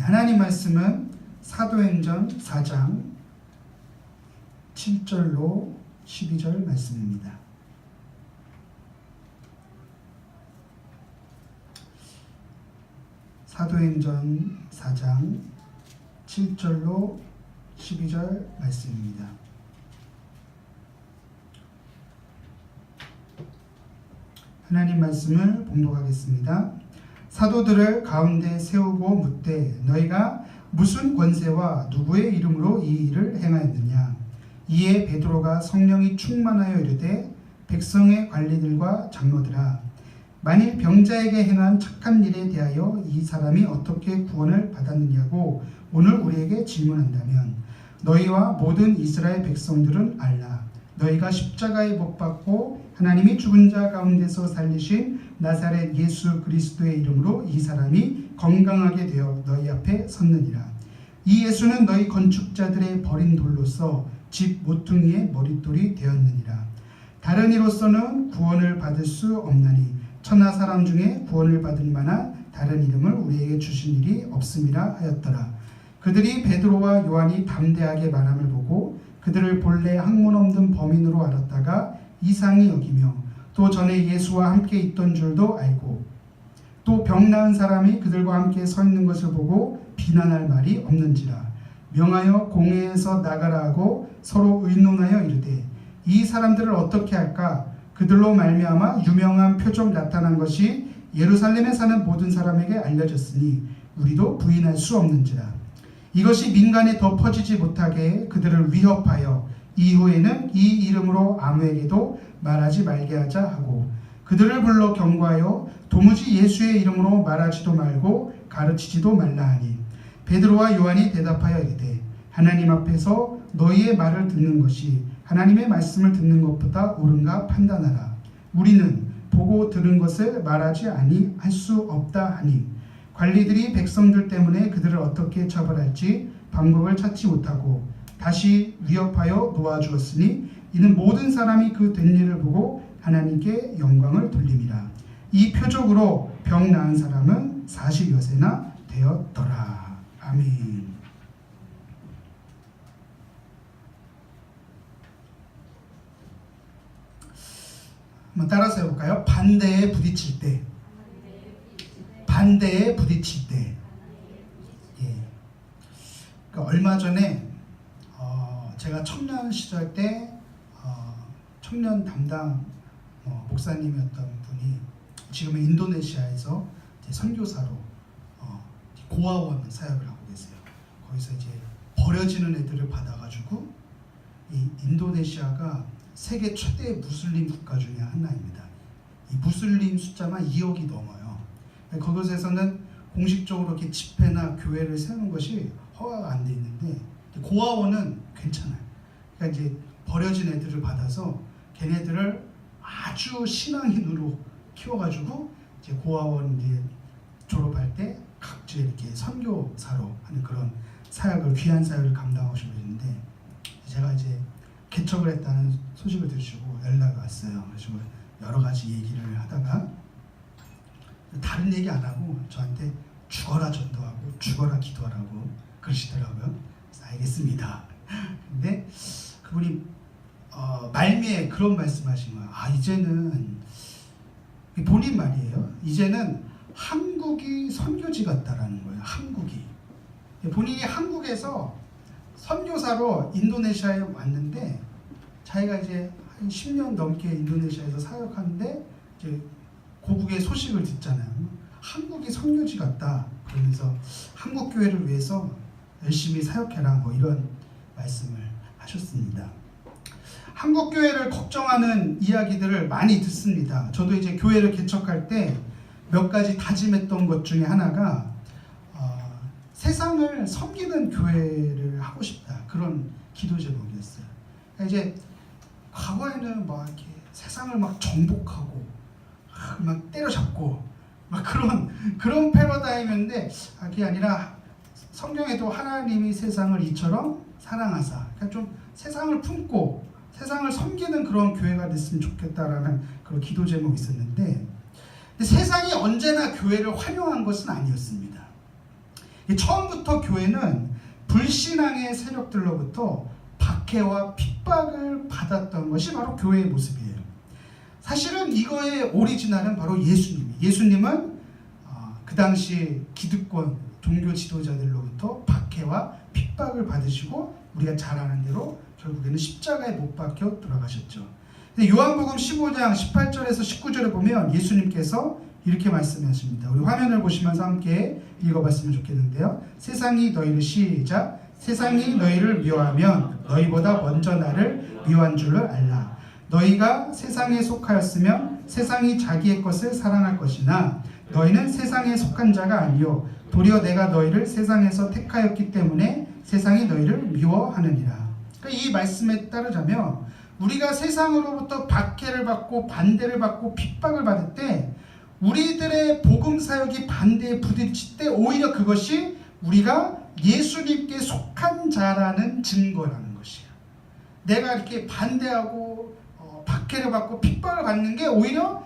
하나님 말씀은 사도행전 4장 7절로 12절 말씀입니다. 사도행전 4장 7절로 12절 말씀입니다. 하나님 말씀을 봉독하겠습니다. 사도들을 가운데 세우고 묻되 너희가 무슨 권세와 누구의 이름으로 이 일을 행하였느냐? 이에 베드로가 성령이 충만하여 이르되 백성의 관리들과 장로들아, 만일 병자에게 행한 착한 일에 대하여 이 사람이 어떻게 구원을 받았느냐고 오늘 우리에게 질문한다면 너희와 모든 이스라엘 백성들은 알라. 너희가 십자가에 못 박고 하나님이 죽은 자 가운데서 살리신 나사렛 예수 그리스도의 이름으로 이 사람이 건강하게 되어 너희 앞에 섰느니라. 이 예수는 너희 건축자들의 버린 돌로서 집 모퉁이의 머릿돌이 되었느니라. 다른 이로서는 구원을 받을 수 없나니 천하 사람 중에 구원을 받을 만한 다른 이름을 우리에게 주신 일이 없음이라 하였더라. 그들이 베드로와 요한이 담대하게 말함을 보고 그들을 본래 학문 없는 범인으로 알았다가 이상히 여기며 또 전에 예수와 함께 있던 줄도 알고 또 병 나은 사람이 그들과 함께 서 있는 것을 보고 비난할 말이 없는지라. 명하여 공회에서 나가라 하고 서로 의논하여 이르되 이 사람들을 어떻게 할까? 그들로 말미암아 유명한 표적 나타난 것이 예루살렘에 사는 모든 사람에게 알려졌으니 우리도 부인할 수 없는지라. 이것이 민간에 더 퍼지지 못하게 그들을 위협하여 이후에는 이 이름으로 아무에게도 말하지 말게 하자 하고 그들을 불러 경고하여 도무지 예수의 이름으로 말하지도 말고 가르치지도 말라 하니 베드로와 요한이 대답하여 이르되 하나님 앞에서 너희의 말을 듣는 것이 하나님의 말씀을 듣는 것보다 옳은가 판단하라. 우리는 보고 들은 것을 말하지 아니할 수 없다 하니 관리들이 백성들 때문에 그들을 어떻게 처벌할지 방법을 찾지 못하고 다시 위협하여 놓아주었으니 이는 모든 사람이 그 된 일을 보고 하나님께 영광을 돌림이라. 이 표적으로 병 나은 사람은 40여세나 되었더라. 아멘. 한번 따라서 해볼까요? 반대에 부딪힐 때. 반대에 부딪힐 때. 예. 그러니까 얼마 전에 제가 청년 시절 때 청년 담당 목사님이었던 분이 지금은 인도네시아에서 선교사로 고아원 사역을 하고 계세요. 거기서 이제 버려지는 애들을 받아가지고 이 인도네시아가 세계 최대 무슬림 국가 중에 하나입니다. 이 무슬림 숫자만 2억이 넘어요. 그곳에서는 공식적으로 이렇게 집회나 교회를 세우는 것이 허가가 안 돼 있는데 고아원은 괜찮아요. 그러니까 이제 버려진 애들을 받아서 걔네들을 아주 신앙인으로 키워가지고 이제 고아원 이제 졸업할 때 각지에 이렇게 선교사로 하는 그런 사역을 귀한 사역을 감당하시고 있는데 제가 이제 개척을 했다는 소식을 들으시고 연락이 왔어요. 그래서 여러 가지 얘기를 하다가 다른 얘기 안 하고 저한테 죽어라 전도하고 죽어라 기도하라고 그러시더라고요. 그래서 알겠습니다. 근데 그분이 말미에 그런 말씀하신 거예요. 이제는 본인 말이에요. 이제는 한국이 선교지 같다라는 거예요. 한국이. 본인이 한국에서 선교사로 인도네시아에 왔는데 자기가 이제 한 10년 넘게 인도네시아에서 사역하는데 이제 고국의 소식을 듣잖아요. 한국이 선교지 같다. 그러면서 한국 교회를 위해서 열심히 사역해라 뭐 이런 말씀을 하셨습니다. 한국 교회를 걱정하는 이야기들을 많이 듣습니다. 저도 이제 교회를 개척할 때 몇 가지 다짐했던 것 중에 하나가 세상을 섬기는 교회를 하고 싶다. 그런 기도 제목이었어요. 이제 과거에는 막 이렇게 세상을 막 정복하고 막 때려잡고 막 그런 패러다임인데 그게 아니라 성경에도 하나님이 세상을 이처럼 사랑하사, 그러니까 좀 세상을 품고 세상을 섬기는 그런 교회가 됐으면 좋겠다라는 그런 기도 제목이 있었는데 세상이 언제나 교회를 환영한 것은 아니었습니다. 처음부터 교회는 불신앙의 세력들로부터 박해와 핍박을 받았던 것이 바로 교회의 모습이에요. 사실은 이거의 오리지널은 바로 예수님이에요. 예수님은 그 당시 기득권 종교 지도자들로부터 박해와 핍박을 받으시고 우리가 잘 아는 대로 결국에는 십자가에 못 박혀 돌아가셨죠. 근데 요한복음 15장 18절에서 19절에 보면 예수님께서 이렇게 말씀하십니다. 우리 화면을 보시면서 함께 읽어봤으면 좋겠는데요. 세상이 너희를 시작. 세상이 너희를 미워하면 너희보다 먼저 나를 미워한 줄을 알라. 너희가 세상에 속하였으면 세상이 자기의 것을 사랑할 것이나 너희는 세상에 속한 자가 아니요 도리어 내가 너희를 세상에서 택하였기 때문에 세상이 너희를 미워하느니라. 그러니까 이 말씀에 따르자면 우리가 세상으로부터 박해를 받고 반대를 받고 핍박을 받을 때 우리들의 복음 사역이 반대에 부딪힐 때 오히려 그것이 우리가 예수님께 속한 자라는 증거라는 것이에요. 내가 이렇게 반대하고 박해를 받고 핍박을 받는 게 오히려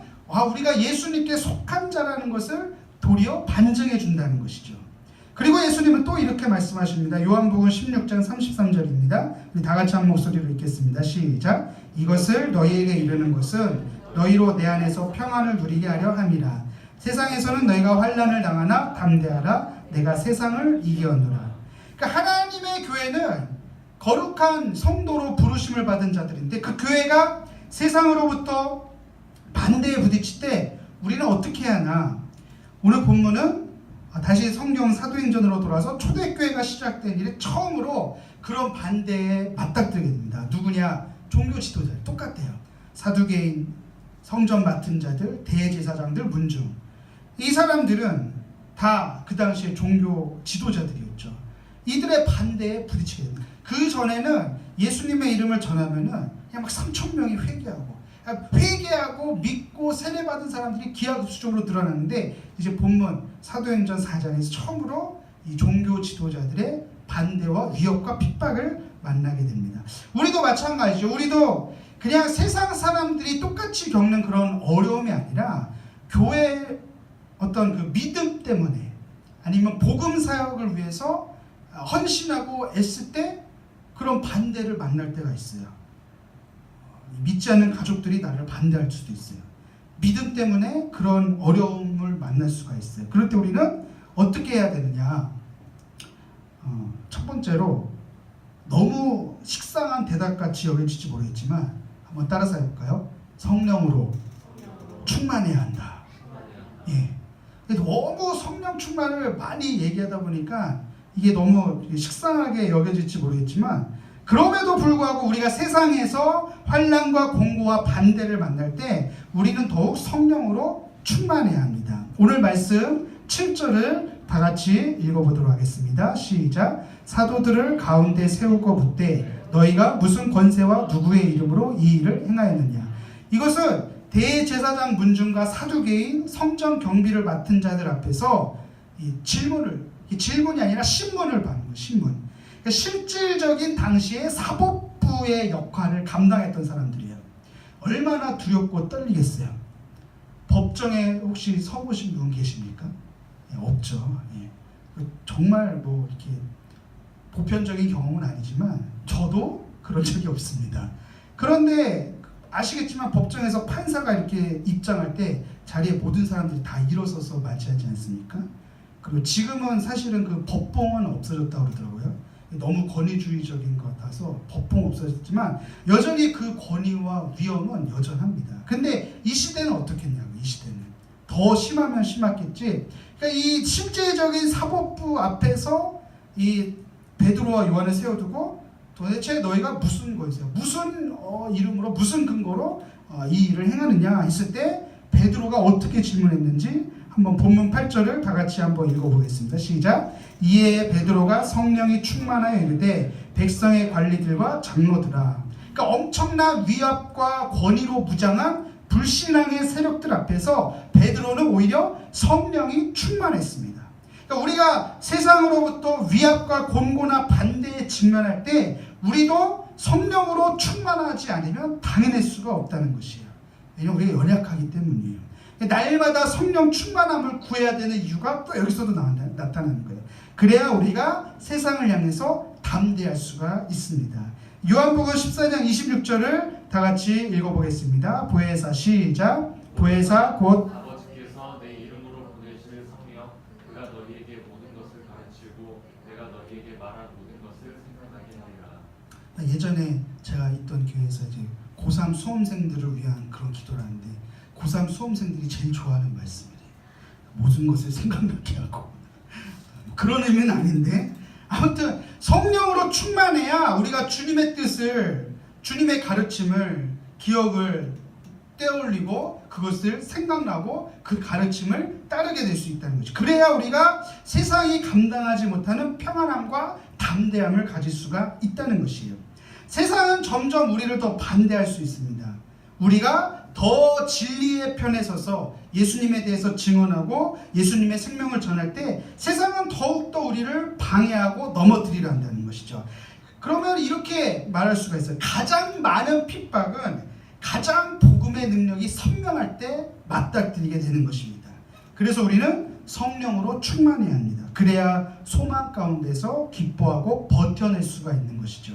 우리가 예수님께 속한 자라는 것을 도리어 반증해 준다는 것이죠. 그리고 예수님은 또 이렇게 말씀하십니다. 요한복음 16장 33절입니다. 우리 다 같이 한 목소리로 읽겠습니다. 시작. 이것을 너희에게 이르는 것은 너희로 내 안에서 평안을 누리게 하려 함이라. 세상에서는 너희가 환난을 당하나 담대하라. 내가 세상을 이기었노라. 그러니까 하나님의 교회는 거룩한 성도로 부르심을 받은 자들인데 그 교회가 세상으로부터 반대에 부딪힐 때 우리는 어떻게 해야 하나? 오늘 본문은 다시 성경 사도행전으로 돌아서 초대교회가 시작된 이래 처음으로 그런 반대에 맞닥뜨리게 됩니다. 누구냐? 종교 지도자들 똑같아요. 사두개인, 성전 맡은 자들, 대제사장들, 문중. 이 사람들은 다 그 당시에 종교 지도자들이었죠. 이들의 반대에 부딪히게 됩니다. 그 전에는 예수님의 이름을 전하면은 그냥 막 3천 명이 회개하고 믿고 세례받은 사람들이 기하급수적으로 늘어났는데 이제 본문 사도행전 4장에서 처음으로 이 종교 지도자들의 반대와 위협과 핍박을 만나게 됩니다. 우리도 마찬가지죠. 우리도 그냥 세상 사람들이 똑같이 겪는 그런 어려움이 아니라 교회의 어떤 그 믿음 때문에 아니면 복음 사역을 위해서 헌신하고 애쓸 때 그런 반대를 만날 때가 있어요. 믿지 않는 가족들이 나를 반대할 수도 있어요. 믿음 때문에 그런 어려움을 만날 수가 있어요. 그럴 때 우리는 어떻게 해야 되느냐? 첫 번째로 너무 식상한 대답같이 여겨질지 모르겠지만 한번 따라서 해볼까요? 성령으로 충만해야 한다. 예. 너무 성령 충만을 많이 얘기하다 보니까 이게 너무 식상하게 여겨질지 모르겠지만 그럼에도 불구하고 우리가 세상에서 환난과 공고와 반대를 만날 때 우리는 더욱 성령으로 충만해야 합니다. 오늘 말씀 7절을 다 같이 읽어보도록 하겠습니다. 시작. 사도들을 가운데 세우고 묻되 너희가 무슨 권세와 누구의 이름으로 이 일을 행하였느냐. 이것은 대제사장 문중과 사두개인 성전 경비를 맡은 자들 앞에서 질문이 아니라 신문을 받는 거예요. 신문. 그러니까 실질적인 당시의 사법부의 역할을 감당했던 사람들이에요. 얼마나 두렵고 떨리겠어요. 법정에 혹시 서보신 분 계십니까? 예, 없죠. 예. 정말 뭐 이렇게 보편적인 경험은 아니지만 저도 그런 적이 없습니다. 그런데 아시겠지만 법정에서 판사가 이렇게 입장할 때 자리에 모든 사람들이 다 일어서서 맞이하지 않습니까? 그리고 지금은 사실은 그 법봉은 없어졌다고 그러더라고요. 너무 권위주의적인 것 같아서 법봉 없어졌지만 여전히 그 권위와 위험은 여전합니다. 근데 이 시대는 어떻겠냐고. 이 시대는 더 심하면 심했겠지. 그러니까 이 실제적인 사법부 앞에서 이 베드로와 요한을 세워두고 도대체 너희가 무슨 거였어요? 무슨 이름으로 무슨 근거로 이 일을 행하느냐 했을 때 베드로가 어떻게 질문했는지 한번 본문 8절을 다 같이 한번 읽어보겠습니다. 시작. 이에 베드로가 성령이 충만하여 이르되 백성의 관리들과 장로들아. 그러니까 엄청난 위압과 권위로 무장한 불신앙의 세력들 앞에서 베드로는 오히려 성령이 충만했습니다. 그러니까 우리가 세상으로부터 위압과 권고나 반대에 직면할 때 우리도 성령으로 충만하지 않으면 당해낼 수가 없다는 것이에요. 왜냐하면 우리가 연약하기 때문이에요. 날마다 성령 충만함을 구해야 되는 이유가 또 여기서도 나타나는 거예요. 그래야 우리가 세상을 향해서 담대할 수가 있습니다. 요한복음 14장 26절을 다 같이 읽어보겠습니다. 보혜사 시작. 보혜사 곧 아버지께서 내 이름으로 보내실 성령 그가 너희에게 모든 것을 가르치고 내가 너희에게 말한 모든 것을 생각나게 하리라. 예전에 제가 있던 교회에서 이제 고3 수험생들을 위한 그런 기도를 하는데 고3 수험생들이 제일 좋아하는 말씀이래요. 모든 것을 생각나게 하고 그런 의미는 아닌데 아무튼 성령으로 충만해야 우리가 주님의 뜻을 주님의 가르침을 기억을 떼올리고 그것을 생각나고 그 가르침을 따르게 될 수 있다는 거죠. 그래야 우리가 세상이 감당하지 못하는 평안함과 담대함을 가질 수가 있다는 것이에요. 세상은 점점 우리를 더 반대할 수 있습니다. 우리가 더 진리의 편에 서서 예수님에 대해서 증언하고 예수님의 생명을 전할 때 세상은 더욱더 우리를 방해하고 넘어뜨리려 한다는 것이죠. 그러면 이렇게 말할 수가 있어요. 가장 많은 핍박은 가장 복음의 능력이 선명할 때 맞닥뜨리게 되는 것입니다. 그래서 우리는 성령으로 충만해야 합니다. 그래야 소망 가운데서 기뻐하고 버텨낼 수가 있는 것이죠.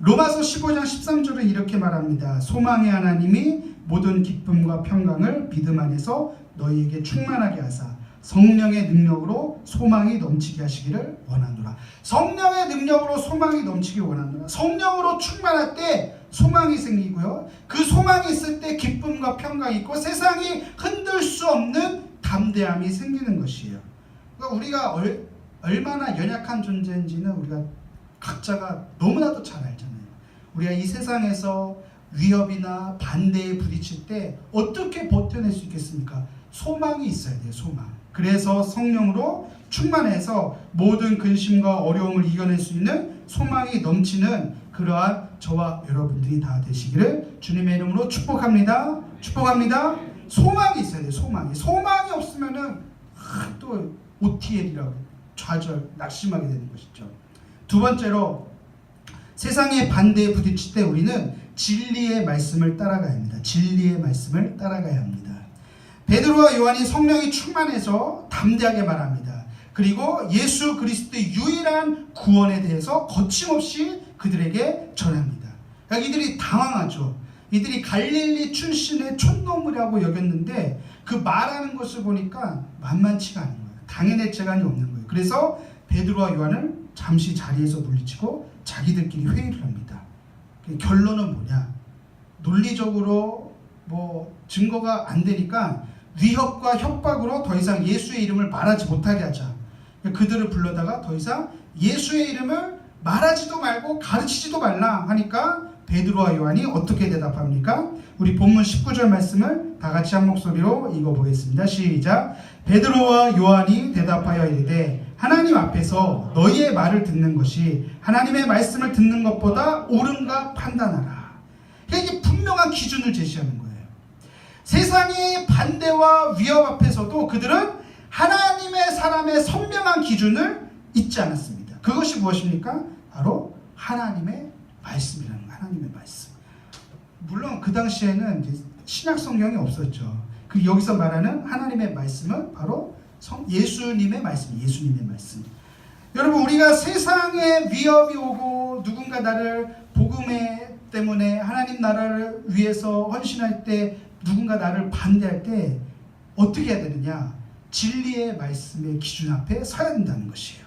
로마서 15장 13절은 이렇게 말합니다. 소망의 하나님이 모든 기쁨과 평강을 믿음 안에서 너희에게 충만하게 하사 성령의 능력으로 소망이 넘치게 하시기를 원하노라. 성령의 능력으로 소망이 넘치기 원하노라. 성령으로 충만할 때 소망이 생기고요. 그 소망이 있을 때 기쁨과 평강이 있고 세상이 흔들 수 없는 담대함이 생기는 것이에요. 그러니까 우리가 얼마나 연약한 존재인지는 우리가 각자가 너무나도 잘 알잖아요. 우리가 이 세상에서 위협이나 반대에 부딪힐 때 어떻게 버텨낼 수 있겠습니까? 소망이 있어야 돼요. 소망. 그래서 성령으로 충만해서 모든 근심과 어려움을 이겨낼 수 있는 소망이 넘치는 그러한 저와 여러분들이 다 되시기를 주님의 이름으로 축복합니다. 축복합니다. 소망이 있어야 돼요. 소망이 없으면은 또 OTL이라고 좌절, 낙심하게 되는 것이죠. 두 번째로 세상의 반대에 부딪힐 때 우리는 진리의 말씀을 따라가야 합니다. 진리의 말씀을 따라가야 합니다. 베드로와 요한이 성령이 충만해서 담대하게 말합니다. 그리고 예수 그리스도의 유일한 구원에 대해서 거침없이 그들에게 전합니다. 그러니까 이들이 당황하죠. 이들이 갈릴리 출신의 촌놈이라고 여겼는데 그 말하는 것을 보니까 만만치가 않은 거예요. 당연의 재간이 없는 거예요. 그래서 베드로와 요한을 잠시 자리에서 물리치고 자기들끼리 회의를 합니다. 결론은 뭐냐? 논리적으로 증거가 안 되니까 위협과 협박으로 더 이상 예수의 이름을 말하지 못하게 하자. 그들을 불러다가 더 이상 예수의 이름을 말하지도 말고 가르치지도 말라 하니까 베드로와 요한이 어떻게 대답합니까? 우리 본문 19절 말씀을 다 같이 한 목소리로 읽어보겠습니다. 시작. 베드로와 요한이 대답하여 이르되 하나님 앞에서 너희의 말을 듣는 것이 하나님의 말씀을 듣는 것보다 옳은가 판단하라. 이게 분명한 기준을 제시하는 거예요. 세상의 반대와 위협 앞에서도 그들은 하나님의 사람의 선명한 기준을 잊지 않았습니다. 그것이 무엇입니까? 바로 하나님의 말씀이라는 거예요. 하나님의 말씀. 물론 그 당시에는 이제 신약 성경이 없었죠. 그 여기서 말하는 하나님의 말씀은 바로 예수님의 말씀, 예수님의 말씀. 여러분, 우리가 세상에 위협이 오고 누군가 나를 복음에 때문에 하나님 나라를 위해서 헌신할 때 누군가 나를 반대할 때 어떻게 해야 되느냐? 진리의 말씀의 기준 앞에 서야 된다는 것이에요.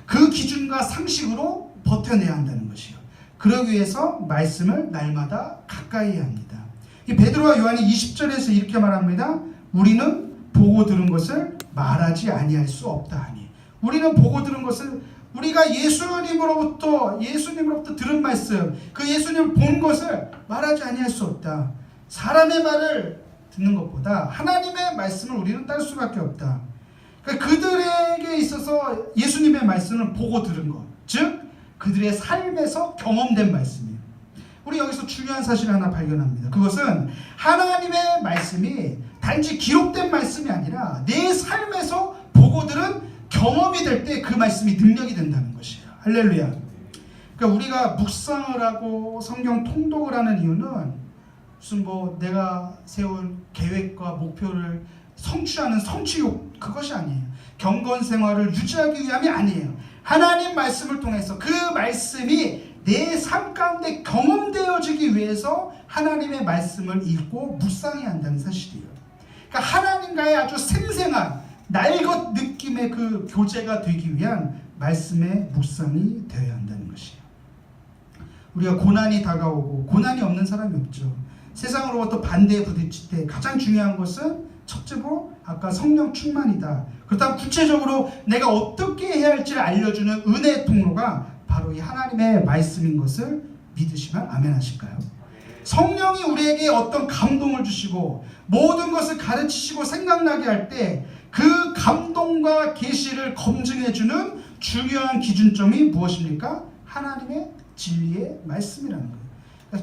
그 기준과 상식으로 버텨내야 한다는 것이에요. 그러기 위해서 말씀을 날마다 가까이 해야 합니다. 이 베드로와 요한이 20절에서 이렇게 말합니다. 우리는 보고 들은 것을 말하지 아니할 수 없다 하니. 우리는 보고 들은 것을 우리가 예수님으로부터 들은 말씀, 그 예수님을 본 것을 말하지 아니할 수 없다. 사람의 말을 듣는 것보다 하나님의 말씀을 우리는 딸 수밖에 없다. 그러니까 그들에게 있어서 예수님의 말씀을 보고 들은 것, 즉 그들의 삶에서 경험된 말씀이에요. 우리 여기서 중요한 사실 하나 발견합니다. 그것은 하나님의 말씀이 단지 기록된 말씀이 아니라 내 삶에서 보고 들은 경험이 될 때 그 말씀이 능력이 된다는 것이에요. 할렐루야. 그러니까 우리가 묵상을 하고 성경 통독을 하는 이유는 무슨 내가 세운 계획과 목표를 성취하는 성취욕, 그것이 아니에요. 경건 생활을 유지하기 위함이 아니에요. 하나님 말씀을 통해서 그 말씀이 내 삶 가운데 경험되어지기 위해서 하나님의 말씀을 읽고 묵상해야 한다는 사실이에요. 그러니까 하나님과의 아주 생생한 날것 느낌의 그 교제가 되기 위한 말씀의 묵상이 되어야 한다는 것이에요. 우리가 고난이 다가오고 고난이 없는 사람이 없죠. 세상으로부터 반대에 부딪힐 때 가장 중요한 것은 첫째로 아까 성령 충만이다. 그렇다면 구체적으로 내가 어떻게 해야 할지를 알려주는 은혜의 통로가 바로 이 하나님의 말씀인 것을 믿으시면 아멘 하실까요? 성령이 우리에게 어떤 감동을 주시고 모든 것을 가르치시고 생각나게 할 때 그 감동과 계시를 검증해주는 중요한 기준점이 무엇입니까? 하나님의 진리의 말씀이라는 거예요.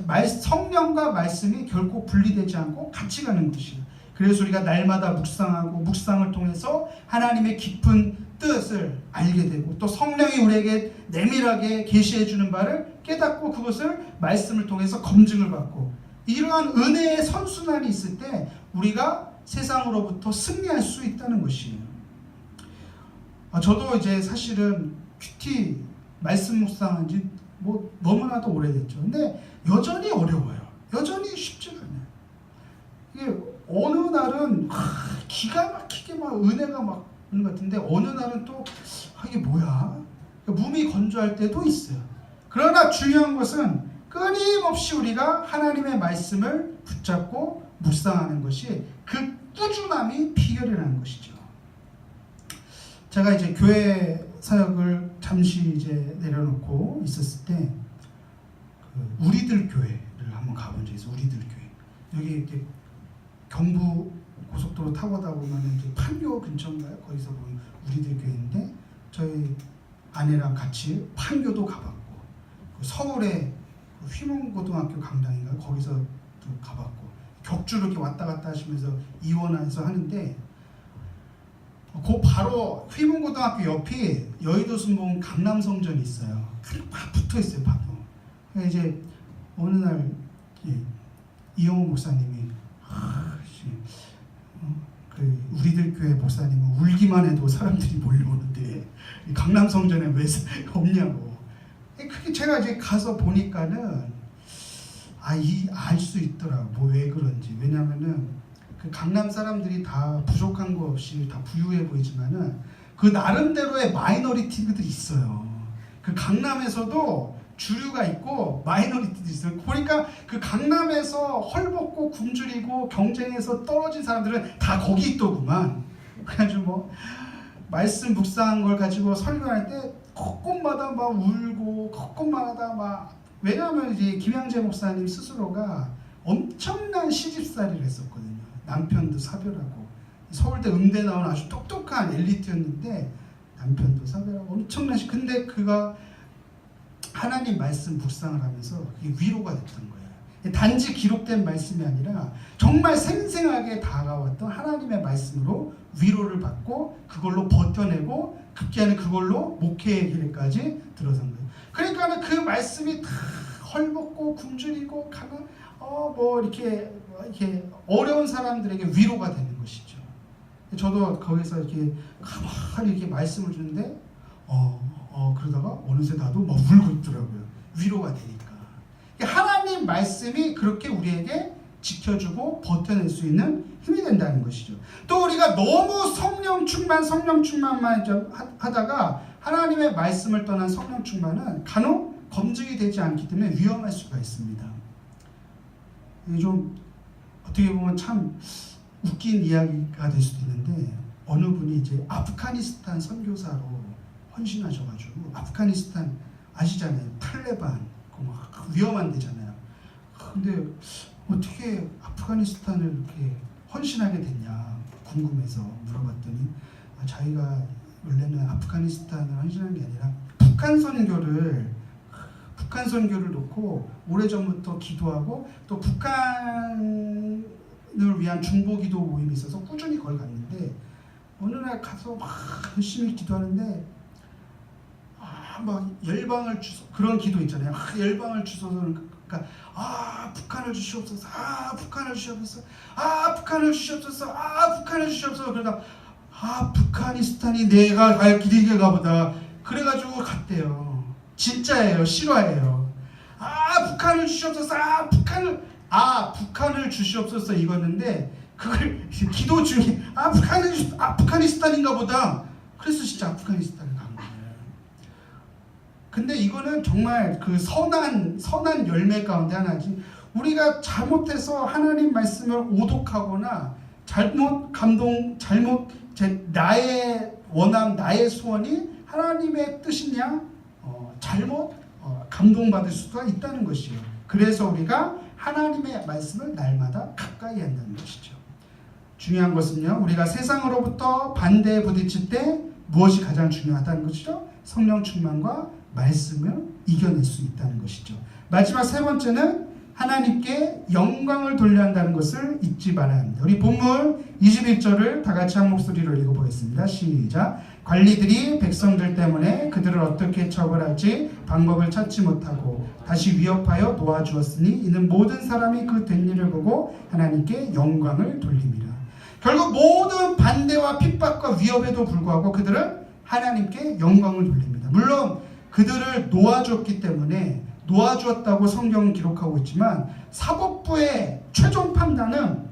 그래서 성령과 말씀이 결코 분리되지 않고 같이 가는 것이에요. 그래서 우리가 날마다 묵상하고 묵상을 통해서 하나님의 깊은 뜻을 알게 되고 또 성령이 우리에게 내밀하게 계시해 주는 바를 깨닫고 그것을 말씀을 통해서 검증을 받고 이러한 은혜의 선순환이 있을 때 우리가 세상으로부터 승리할 수 있다는 것이에요. 저도 이제 사실은 큐티 말씀 묵상한 지 뭐 너무나도 오래됐죠. 근데 여전히 어려워요. 여전히 쉽지가 않아요. 이게 어느 날은 기가 막히게 막 은혜가 막 오는 것 같은데 어느 날은 또 이게 뭐야? 몸이 건조할 때도 있어요. 그러나 중요한 것은 끊임없이 우리가 하나님의 말씀을 붙잡고 묵상하는 것이 그 꾸준함이 비결이라는 것이죠. 제가 이제 교회 사역을 잠시 이제 내려놓고 있었을 때 그 우리들 교회를 한번 가본 적이 있어요. 우리들 교회. 여기 이렇게 경부 고속도로 타고 가다 보면 이제 판교 근처인가요? 거기서 보면 우리들 교회인데 저희 아내랑 같이 판교도 가봤고 서울에 휘문고등학교 강당인가요? 거기서 또 가봤고 격주로 이렇게 왔다 갔다 하시면서 이원안에서 하는데 그 바로 휘문고등학교 옆이 여의도 순봉 강남성전이 있어요. 막 붙어 있어요, 바로. 이제 어느 날 이영호 목사님이 그 우리들 교회 목사님은 울기만 해도 사람들이 몰려오는데 강남성전에 왜 없냐고. 그게 제가 이제 가서 보니까는 알 수 있더라고. 뭐 왜 그런지. 왜냐면은 그 강남 사람들이 다 부족한 거 없이 다 부유해 보이지만은 그 나름대로의 마이너리티들이 있어요. 그 강남에서도 주류가 있고 마이너리티도 있어요. 보니까 그 강남에서 헐벗고 굶주리고 경쟁에서 떨어진 사람들은 다 거기 있더구만. 그래가지고 뭐 말씀 묵상한 걸 가지고 설교할 때 곳곳마다 막 울고 곳곳마다 막 왜냐하면 이제 김양재 목사님 스스로가 엄청난 시집살이를 했었거든요. 남편도 사별하고 서울대 음대 나온 아주 똑똑한 엘리트였는데 남편도 사별하고 엄청난 근데 그가 하나님 말씀 묵상을 하면서 그게 위로가 됐던 거예요. 단지 기록된 말씀이 아니라 정말 생생하게 다가왔던 하나님의 말씀으로 위로를 받고 그걸로 버텨내고 급기야는 그걸로 목회의 길까지 들어선 거예요. 그러니까 그 말씀이 다 헐벗고 굶주리고 뭐 이렇게 어려운 사람들에게 위로가 되는 것이죠. 저도 거기서 이렇게 가만히 이렇게 말씀을 주는데 그러다가 어느새 나도 막 울고 있더라고요. 위로가 되니까. 하나님 말씀이 그렇게 우리에게 지켜주고 버텨낼 수 있는 힘이 된다는 것이죠. 또 우리가 너무 성령 충만만 하다가 하나님의 말씀을 떠난 성령 충만은 간혹 검증이 되지 않기 때문에 위험할 수가 있습니다. 이게 좀 어떻게 보면 참 웃긴 이야기가 될 수도 있는데 어느 분이 이제 아프가니스탄 선교사로 헌신하셔가지고 아프가니스탄 아시잖아요. 탈레반 막 위험한 데잖아요. 근데 어떻게 아프가니스탄을 이렇게 헌신하게 됐냐 궁금해서 물어봤더니 자기가 원래는 아프가니스탄을 헌신한 게 아니라 북한 선교를 놓고 오래전부터 기도하고 또 북한을 위한 중보기도 모임이 있어서 꾸준히 거기 갔는데 어느 날 가서 막 열심히 기도하는데 막 열방을 주소 그런 기도 있잖아요. 열방을 주소서 그러니까 북한을 주시옵소서. 북한을 주시옵소서. 북한을 주시옵소서. 북한을 주시옵소서. 그러다 아프가니스탄이 내가 갈 길인가 보다. 그래가지고 갔대요. 진짜예요. 실화예요. 북한을 주시옵소서. 북한을 주시옵소서 이거였는데 그걸 기도 중에 아프가니스탄인가 보다. 그래서 진짜 아프가니스탄을 간 거예요. 근데 이거는 정말 그 선한 열매 가운데 하나지. 우리가 잘못해서 하나님 말씀을 오독하거나 나의 원함, 나의 소원이 하나님의 뜻이냐 잘못 감동받을 수가 있다는 것이에요. 그래서 우리가 하나님의 말씀을 날마다 가까이 한다는 것이죠. 중요한 것은요, 우리가 세상으로부터 반대에 부딪힐 때 무엇이 가장 중요하다는 것이죠? 성령 충만과 말씀을 이겨낼 수 있다는 것이죠. 마지막 세 번째는 하나님께 영광을 돌려야 한다는 것을 잊지 말아야 합니다. 우리 본문 21절을 다 같이 한 목소리로 읽어보겠습니다. 시작. 관리들이 백성들 때문에 그들을 어떻게 처벌할지 방법을 찾지 못하고 다시 위협하여 놓아주었으니 이는 모든 사람이 그 된 일을 보고 하나님께 영광을 돌립니다. 결국 모든 반대와 핍박과 위협에도 불구하고 그들은 하나님께 영광을 돌립니다. 물론 그들을 놓아주었기 때문에 놓아주었다고 성경은 기록하고 있지만 사법부의 최종 판단은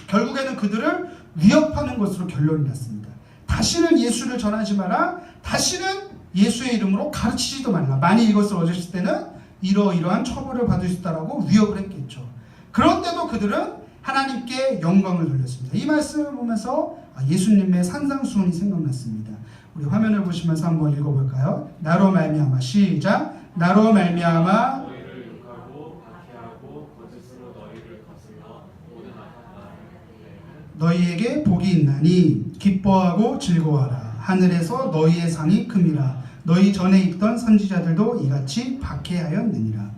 결국에는 그들을 위협하는 것으로 결론이 났습니다. 다시는 예수를 전하지 마라. 다시는 예수의 이름으로 가르치지도 말라. 만일 이것을 어졌을 때는 이러이러한 처벌을 받을 수 있다라고 위협을 했겠죠. 그런데도 그들은 하나님께 영광을 돌렸습니다. 이 말씀을 보면서 예수님의 산상수훈이 생각났습니다. 우리 화면을 보시면서 한번 읽어볼까요? 나로 말미암아. 시작. 나로 말미암아 너희를 욕하고 박해하고 거짓으로 너희를 거슬러 모든 악한 말을 내는 너희에게 복이 있나니 기뻐하고 즐거워하라. 하늘에서 너희의 상이 큼이라. 너희 전에 있던 선지자들도 이같이 박해하였느니라.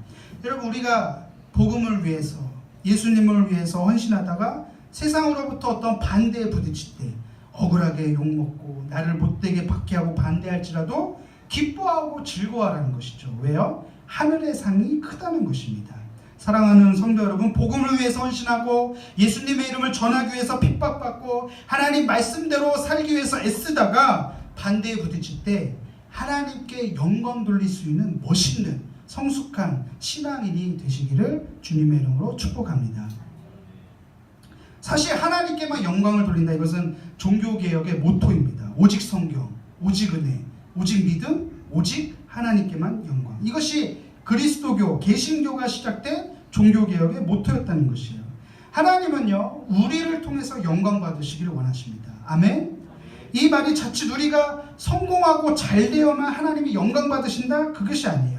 여러분, 우리가 복음을 위해서 예수님을 위해서 헌신하다가 세상으로부터 어떤 반대에 부딪힐 때 억울하게 욕먹고 나를 못되게 박해하고 반대할지라도 기뻐하고 즐거워하라는 것이죠. 왜요? 하늘의 상이 크다는 것입니다. 사랑하는 성도 여러분, 복음을 위해서 헌신하고 예수님의 이름을 전하기 위해서 핍박받고 하나님 말씀대로 살기 위해서 애쓰다가 반대에 부딪힐 때 하나님께 영광 돌릴 수 있는 멋있는 성숙한 신앙인이 되시기를 주님의 이름으로 축복합니다. 사실 하나님께만 영광을 돌린다, 이것은 종교개혁의 모토입니다. 오직 성경, 오직 은혜, 오직 믿음, 오직 하나님께만 영광. 이것이 그리스도교, 개신교가 시작된 종교개혁의 모토였다는 것이에요. 하나님은요, 우리를 통해서 영광 받으시기를 원하십니다. 아멘? 이 말이 자칫 우리가 성공하고 잘 되어만 하나님이 영광 받으신다? 그것이 아니에요.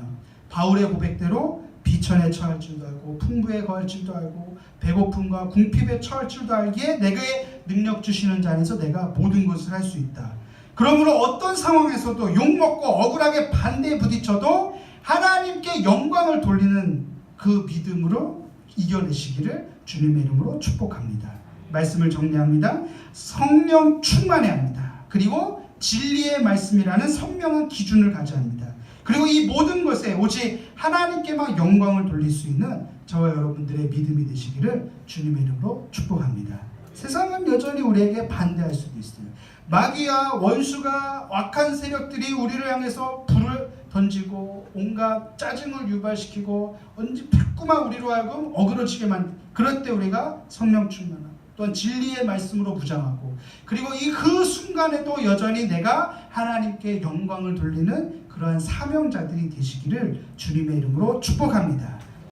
바울의 고백대로 비천에 처할 줄도 알고 풍부에 거할 줄도 알고 배고픔과 궁핍에 처할 줄도 알기에 내게 능력 주시는 자 안에서 내가 모든 것을 할 수 있다. 그러므로 어떤 상황에서도 욕먹고 억울하게 반대에 부딪혀도 하나님께 영광을 돌리는 그 믿음으로 이겨내시기를 주님의 이름으로 축복합니다. 말씀을 정리합니다. 성령 충만해야 합니다. 그리고 진리의 말씀이라는 선명한 기준을 가져야 합니다. 그리고 이 모든 것에 오직 하나님께만 영광을 돌릴 수 있는 저와 여러분들의 믿음이 되시기를 주님의 이름으로 축복합니다. 세상은 여전히 우리에게 반대할 수도 있어요. 마귀와 원수가 악한 세력들이 우리를 향해서 불을 던지고 온갖 짜증을 유발시키고 언제 자꾸만 우리로 하여금 어그러지게 만들, 그럴 때 우리가 성령 충만함 또한 진리의 말씀으로 무장하고, 그리고 그 순간에도 여전히 내가 하나님께 영광을 돌리는 그러한 사명자들이 되시기를 주님의 이름으로 축복합니다.